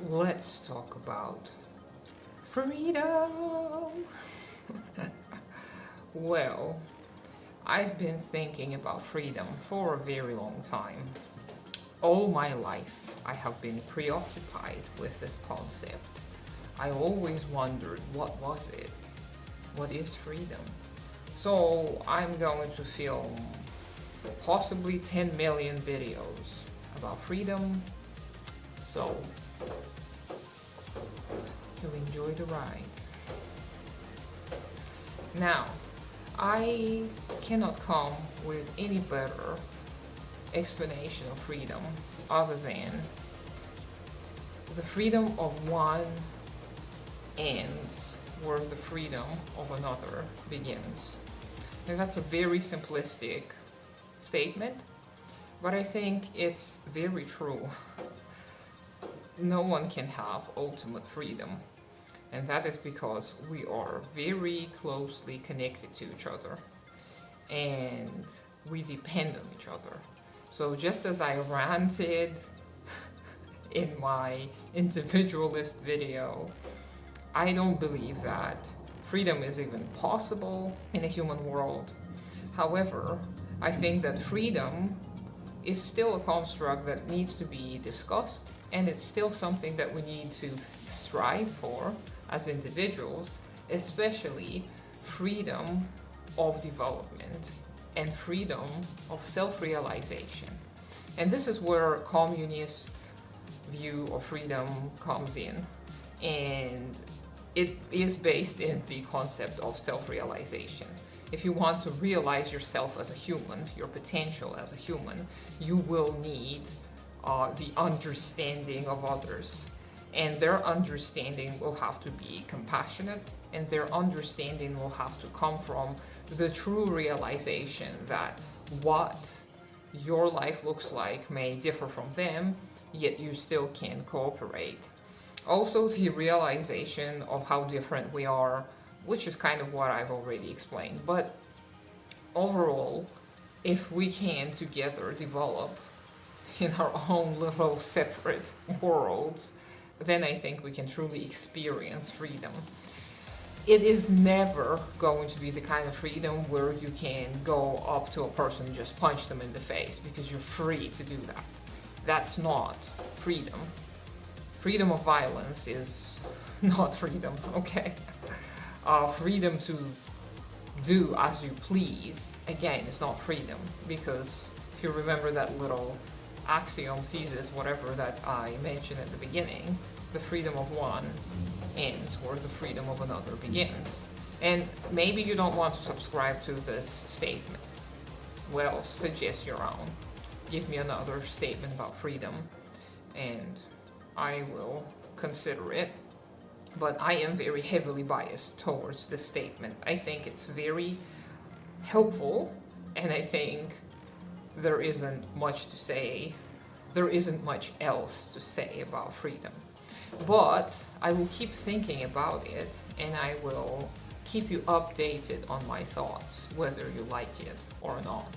Let's talk about freedom. Well, I've been thinking about freedom for a very long time. All my life, I have been preoccupied with this concept. I always wondered, what was it? What is freedom? So I'm going to film possibly 10 million videos about freedom. So enjoy the ride. Now, I cannot come with any better explanation of freedom other than the freedom of one ends where the freedom of another begins. Now, that's a very simplistic statement, but I think it's very true. No one can have ultimate freedom, and that is because we are very closely connected to each other and we depend on each other. So just as I ranted in my individualist video, I don't believe that freedom is even possible in a human world. However, I think that freedom is still a construct that needs to be discussed, and it's still something that we need to strive for as individuals, especially freedom of development and freedom of self-realization. And this is where communist view of freedom comes in, and it is based in the concept of self-realization. If you want to realize yourself as a human, your potential as a human, you will need the understanding of others. And their understanding will have to be compassionate, and their understanding will have to come from the true realization that what your life looks like may differ from them, yet you still can cooperate. Also, the realization of how different we are, which is kind of what I've already explained. But overall, if we can together develop in our own little separate worlds, then I think we can truly experience freedom. It is never going to be the kind of freedom where you can go up to a person and just punch them in the face because you're free to do that. That's not freedom. Freedom of violence is not freedom, okay? Freedom to do as you please, again, is not freedom, because if you remember that little axiom, thesis, whatever that I mentioned at the beginning, the freedom of one ends where the freedom of another begins. And maybe you don't want to subscribe to this statement. Well, suggest your own. Give me another statement about freedom, and I will consider it. But I am very heavily biased towards this statement. I think it's very helpful, and I think there isn't much to say. There isn't much else to say about freedom. But I will keep thinking about it, and I will keep you updated on my thoughts, whether you like it or not.